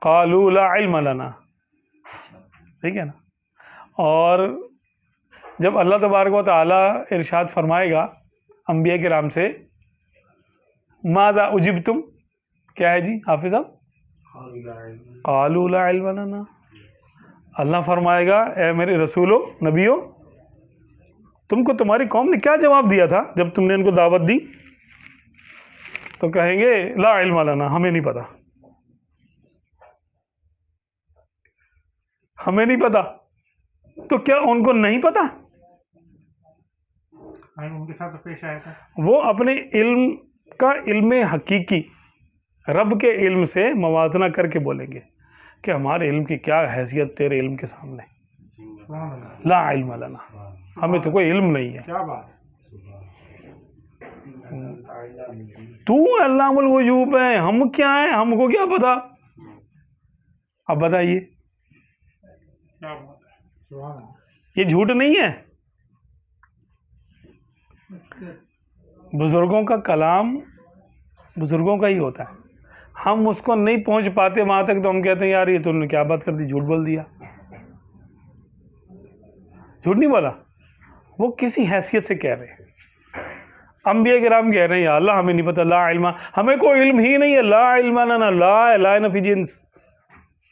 قالوا لا علم لنا، ٹھیک ہے نا. اور جب اللہ تبارک و تعالیٰ ارشاد فرمائے گا انبیاء کرام سے ماذا اجبتم، کیا ہے جی حافظ صاحب؟ قالوا لا علم لنا. اللہ فرمائے گا اے میرے رسولو نبیو، تم کو تمہاری قوم نے کیا جواب دیا تھا جب تم نے ان کو دعوت دی؟ تو کہیں گے لا علم لنا، ہمیں نہیں پتا، ہمیں نہیں پتا. تو کیا ان کو نہیں پتا؟ ان کے ساتھ پیش آیا تھا. وہ اپنے علم کا علم حقیقی رب کے علم سے موازنہ کر کے بولیں گے کہ ہمارے علم کی کیا حیثیت تیرے علم کے سامنے. لا علم لنا، ہمیں تو کوئی علم نہیں ہے. کیا بات ہے. تو علام الغیوب ہے، ہم کیا ہیں، ہم کو کیا پتا. اب بتائیے کیا بات ہے. سبحان اللہ. یہ جھوٹ نہیں ہے؟ بزرگوں کا کلام بزرگوں کا ہی ہوتا ہے. ہم اس کو نہیں پہنچ پاتے وہاں تک تو ہم کہتے ہیں یار یہ تو نے کیا بات کر دی، جھوٹ بول دیا. جھوٹ نہیں بولا، وہ کسی حیثیت سے کہہ رہے ہیں. انبیاء کرام کہہ رہے ہیں یا اللہ ہمیں نہیں پتا، لا علم، ہمیں کوئی علم ہی نہیں ہے. لا علم لنا، لا نفی جنس،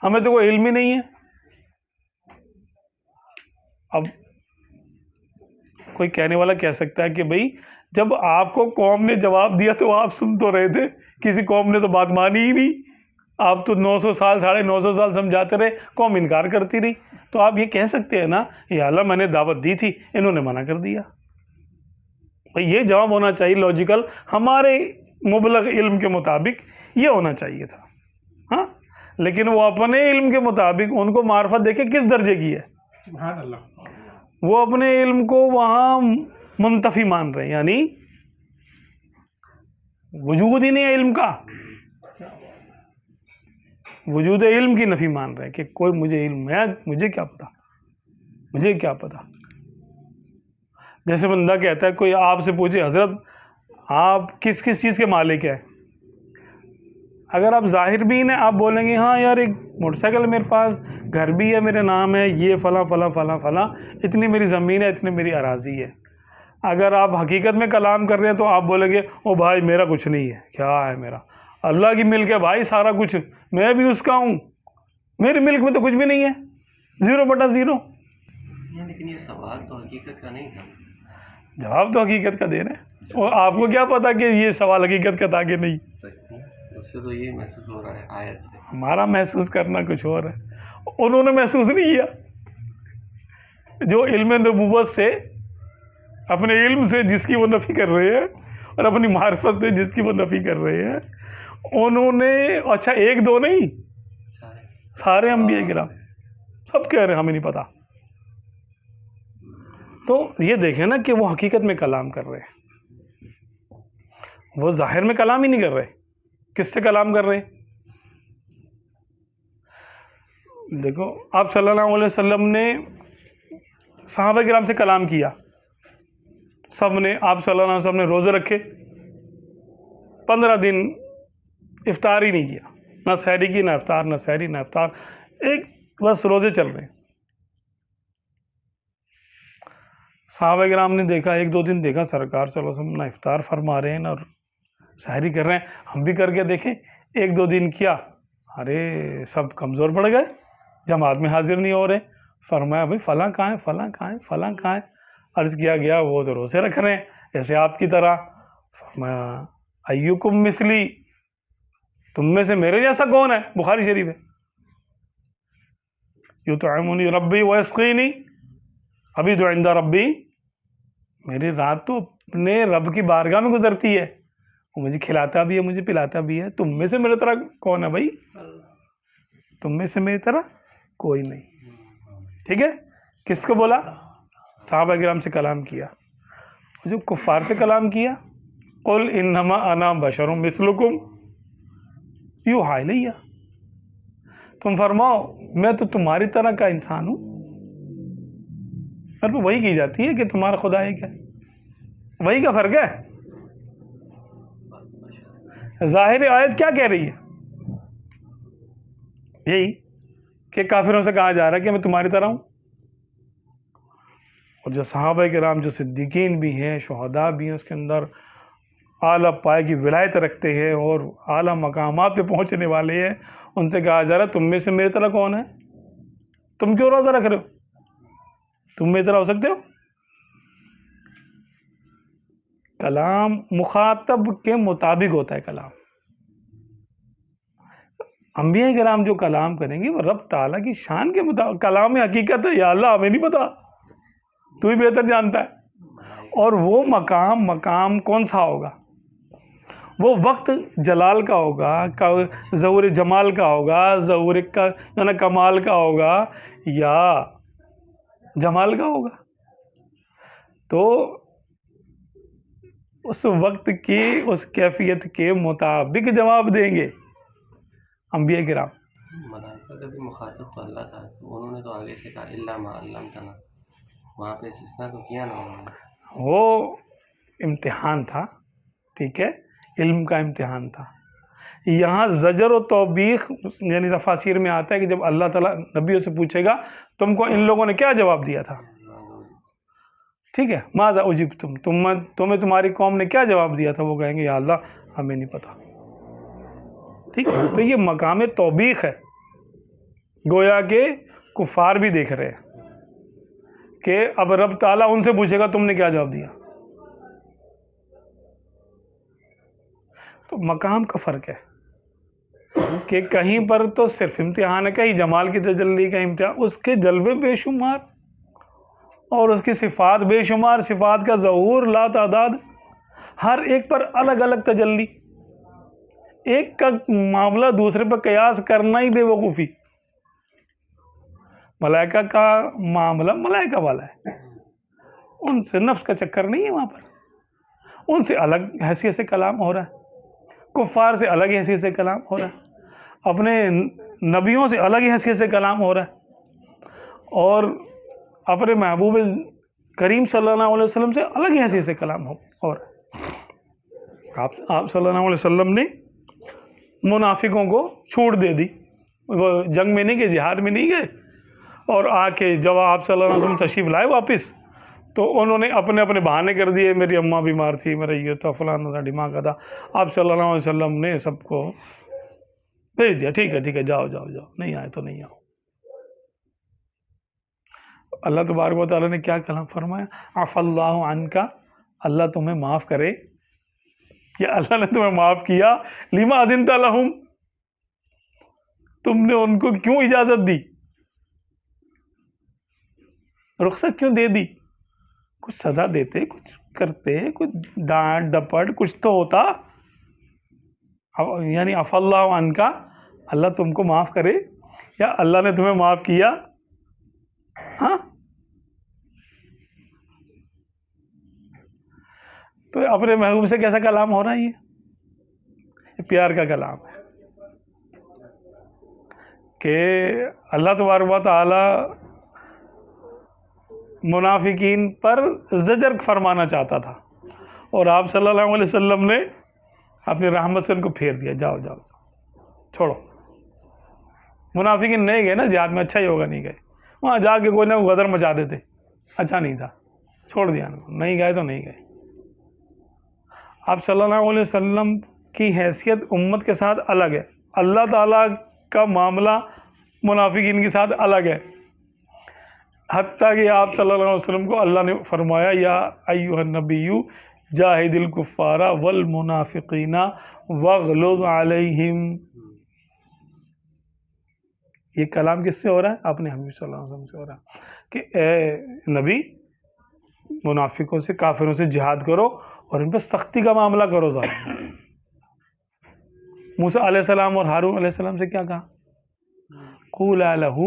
ہمیں تو کوئی علم ہی نہیں ہے. اب کوئی کہنے والا کہہ سکتا ہے کہ بھئی جب آپ کو قوم نے جواب دیا تو آپ سن تو رہے تھے، کسی قوم نے تو بات مانی ہی نہیں. آپ تو 900 سال 950 سال سمجھاتے رہے، قوم انکار کرتی رہی. تو آپ یہ کہہ سکتے ہیں نا یا اللہ میں نے دعوت دی تھی، انہوں نے منع کر دیا. یہ جواب ہونا چاہیے لاجیکل، ہمارے مبلغ علم کے مطابق یہ ہونا چاہیے تھا. ہاں، لیکن وہ اپنے علم کے مطابق ان کو معرفت دیکھے کس درجے کی ہے. سبحان اللہ. وہ اپنے علم کو وہاں منتفی مان رہے ہیں، یعنی وجود ہی نہیں ہے علم کا، وجود علم کی نفی مان رہے ہیں کہ کوئی مجھے علم ہے، مجھے کیا پتا، مجھے کیا پتا. جیسے بندہ کہتا ہے، کوئی آپ سے پوچھے حضرت آپ کس کس چیز کے مالک ہیں، اگر آپ ظاہر بھی ہیں آپ بولیں گے ہاں یار ایک موٹر سائیکل میرے پاس، گھر بھی ہے، میرے نام ہے، یہ فلاں فلاں فلاں فلاں، اتنی میری زمین ہے، اتنی میری اراضی ہے. اگر آپ حقیقت میں کلام کر رہے ہیں تو آپ بولیں گے او بھائی میرا کچھ نہیں ہے، کیا ہے میرا، اللہ کی ملک ہے بھائی سارا کچھ، میں بھی اس کا ہوں، میری ملک میں تو کچھ بھی نہیں ہے، 0/0. لیکن یہ سوال تو حقیقت کا نہیں تھا. جواب تو حقیقت کا دے رہے ہیں، اور آپ کو کیا پتا کہ یہ سوال حقیقت کا تھا کہ نہیں. اس سے تو یہ محسوس ہو رہا ہے آیت سے. ہمارا محسوس کرنا کچھ اور ہے، انہوں نے محسوس نہیں کیا. جو علم نبوت سے، اپنے علم سے جس کی وہ نفی کر رہے ہیں، اور اپنی معرفت سے جس کی وہ نفی کر رہے ہیں، انہوں نے اچھا ایک دو نہیں، سارے انبیاء کرام سب کہہ رہے ہیں ہمیں نہیں پتا. تو یہ دیکھیں نا کہ وہ حقیقت میں کلام کر رہے ہیں، وہ ظاہر میں کلام ہی نہیں کر رہے. کس سے کلام کر رہے ہیں؟ دیکھو آپ صلی اللہ علیہ وسلم نے صحابہ کرام سے کلام کیا، سب نے، آپ صلی اللہ علیہ وسلم نے روزے رکھے، 15 دن افطار ہی نہیں کیا، نہ سحری کی، نہ افطار، نہ سحری نہ افطار، ایک بس روزے چل رہے ہیں. صحابہ کرام نے دیکھا، 1-2 دن دیکھا سرکار صلی اللہ علیہ وسلم نہ افطار فرما رہے ہیں نہ سحری کر رہے ہیں، ہم بھی کر کے دیکھیں. 1-2 دن کیا، ارے سب کمزور پڑ گئے، جماعت میں حاضر نہیں ہو رہے. فرمایا بھائی فلاں کہاں ہے، فلاں کہاں ہے، فلاں کہاں ہے. عرض کیا گیا وہ تو روزے رکھ رہے ہیں جیسے آپ کی طرح. فرمایا ایکم مثلی، تم میں سے میرے جیسا کون ہے، بخاری شریف ہے. یطعمنی ربی ویسقینی، ابھی تو عند ربی، میری رات تو اپنے رب کی بارگاہ میں گزرتی ہے، وہ مجھے کھلاتا بھی ہے، مجھے پلاتا بھی ہے. تم میں سے میرے طرح کون ہے بھائی، تم میں سے میری طرح کوئی نہیں. ٹھیک ہے، کس کو بولا؟ صحابہ کرام سے کلام کیا. جو کفار سے کلام کیا، قل انما انا بشر مثلکم یوحی الی، تم فرماؤ میں تو تمہاری طرح کا انسان ہوں. اور وہی کی جاتی ہے کہ تمہارا خدا ایک ہے، وہی کا فرق ہے. ظاہر آیت کیا کہہ رہی ہے؟ یہی کہ کافروں سے کہا جا رہا ہے کہ میں تمہاری طرح ہوں. اور جو صحابہ کرام جو صدیقین بھی ہیں، شہداء بھی ہیں، اس کے اندر اعلیٰ پائے کی ولایت رکھتے ہیں اور اعلیٰ مقامات پہ پہنچنے والے ہیں، ان سے کہا جا رہا ہے تم میں سے میری طرح کون ہے؟ تم کیوں روزہ رکھ رہے ہو؟ تم میری طرح ہو سکتے ہو؟ کلام مخاطب کے مطابق ہوتا ہے. کلام انبیاء کرام جو کلام کریں گے وہ رب تعالیٰ کی شان کے مطابق. کلام حقیقت ہے، یا اللہ ہمیں نہیں پتا، تو ہی بہتر جانتا ہے. اور وہ مقام کون سا ہوگا؟ وہ وقت جلال کا ہوگا، ظہور جمال کا ہوگا، ظہور کمال کا ہوگا، یا جمال کا ہوگا. تو اس وقت کی اس کیفیت کے مطابق جواب دیں گے انبیاء کرام. ملائکہ کا بھی مخاطب تو اللہ تھا، تو انہوں نے تو آگے سے کہا الا ما علمتنا، وہاں پہ استثناء تو کیا نا انہوں نے. وہ امتحان تھا، ٹھیک ہے، علم کا امتحان تھا. یہاں زجر و توبیخ یعنی تفاسیر میں آتا ہے کہ جب اللہ تعالیٰ نبیوں سے پوچھے گا تم کو ان لوگوں نے کیا جواب دیا تھا، ٹھیک ہے، ماذا اجبتم، تمہیں تمہاری قوم نے کیا جواب دیا تھا، وہ کہیں گے یا اللہ ہمیں نہیں پتا. ٹھیک ہے، تو یہ مقام توبیخ ہے. گویا کہ کفار بھی دیکھ رہے ہیں کہ اب رب تعالیٰ ان سے پوچھے گا تم نے کیا جواب دیا. تو مقام کا فرق ہے کہ کہیں پر تو صرف امتحان ہے، کہیں جمال کی تجلی کا امتحان، اس کے جلوے بے شمار اور اس کی صفات بے شمار، صفات کا ظہور لا تعداد، ہر ایک پر الگ الگ تجلی. ایک کا معاملہ دوسرے پر قیاس کرنا ہی بے وقوفی. ملائکہ کا معاملہ ملائکہ والا ہے، ان سے نفس کا چکر نہیں ہے وہاں پر. ان سے الگ حیثیت سے کلام ہو رہا ہے، کفار سے الگ حیثیت سے کلام ہو رہا ہے، اپنے نبیوں سے الگ حیثیت سے کلام ہو رہا ہے، اور اپنے محبوب کریم صلی اللہ علیہ وسلم سے الگ حیثیت سے کلام ہو رہا ہے. آپ صلی اللہ علیہ وسلم نے منافقوں کو چھوٹ دے دی. وہ جنگ میں نہیں گئے، جہاد میں نہیں گئے، اور آ کے جب آپ صلی اللہ علیہ وسلم تشریف لائے واپس تو انہوں نے اپنے اپنے بہانے کر دیے، میری اماں بیمار تھی، میرا یہ تھا، فلانا تھا، ڈھماکہ تھا. آپ صلی اللہ علیہ وسلم نے سب کو بھیج دیا، ٹھیک ہے جاؤ جاؤ جاؤ، نہیں آئے تو نہیں آؤ. اللہ تبارک و تعالیٰ نے کیا کلام فرمایا؟ عفا اللہ عنک، اللہ تمہیں معاف کرے، یا اللہ نے تمہیں معاف کیا. لما اذنت لہم، تم نے ان کو کیوں اجازت دی، رخصت کیوں دے دی؟ کچھ سزا دیتے، کچھ کرتے، کچھ ڈانٹ ڈپٹ کچھ تو ہوتا. یعنی عفا اللہ عنک، اللہ تم کو معاف کرے، یا اللہ نے تمہیں معاف کیا. ہاں، تو اپنے محبوب سے کیسا کلام ہو رہا ہے؟ یہ پیار کا کلام ہے کہ اللہ تبارک و تعالی منافقین پر زجر فرمانا چاہتا تھا، اور آپ صلی اللہ علیہ وسلم نے اپنی رحمت سے ان کو پھیر دیا، جاؤ جاؤ چھوڑو. منافقین نہیں گئے نا جہاد میں، اچھا ہی ہوگا نہیں گئے، وہاں جا کے کوئی نہ غدر مچا دیتے، اچھا نہیں تھا، چھوڑ دیا ان کو، نہیں گئے تو نہیں گئے. آپ صلی اللہ علیہ وسلم کی حیثیت امت کے ساتھ الگ ہے، اللہ تعالیٰ کا معاملہ منافقین کے ساتھ الگ ہے. حتیٰ کہ آپ صلی اللہ علیہ وسلم کو اللہ نے فرمایا یا ایھا النبی جاہد الکفار والمنافقین واغلظ علیہم. یہ کلام کس سے ہو رہا ہے؟ اپنے حبیب صلی اللہ علیہ وسلم سے ہو رہا ہے کہ اے نبی، منافقوں سے، کافروں سے جہاد کرو اور ان پہ سختی کا معاملہ کرو. ذرا موسیٰ علیہ السلام اور ہارون علیہ السلام سے کیا کہا؟ قولا لہ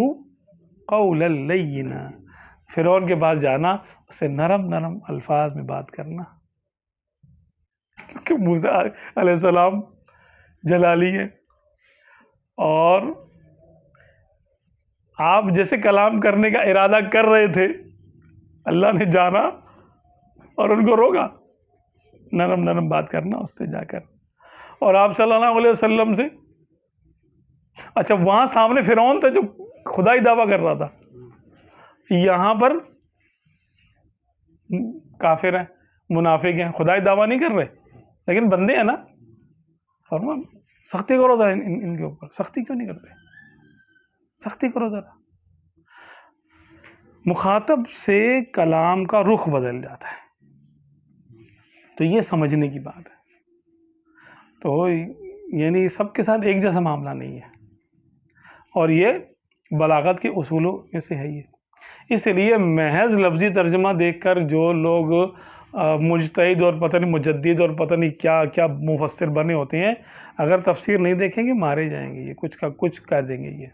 قولا لینا. فرعون کے پاس جانا، اسے نرم نرم الفاظ میں بات کرنا، کیونکہ موسیٰ علیہ السلام جلالی ہے، اور آپ جیسے کلام کرنے کا ارادہ کر رہے تھے، اللہ نے جانا اور ان کو روکا. نرم نرم بات کرنا اس سے جا کر. اور آپ صلی اللہ علیہ وسلم سے اچھا وہاں سامنے فرعون تھا جو خدائی دعویٰ کر رہا تھا، یہاں پر کافر ہیں، منافق ہیں، خدائی دعویٰ نہیں کر رہے لیکن بندے ہیں نا. فرما سختی کرو ذرا ان کے اوپر. سختی کیوں نہیں کرتے؟ سختی کرو ذرا. مخاطب سے کلام کا رخ بدل جاتا ہے، تو یہ سمجھنے کی بات ہے. تو یعنی سب کے ساتھ ایک جیسا معاملہ نہیں ہے، اور یہ بلاغت کے اصولوں میں سے ہے. یہ اس لیے محض لفظی ترجمہ دیکھ کر جو لوگ مجتہد اور پتہ نہیں مجدد اور پتہ نہیں کیا کیا مفسر بنے ہوتے ہیں، اگر تفسیر نہیں دیکھیں گے مارے جائیں گے. یہ کچھ کا کچھ کہہ دیں گے. یہ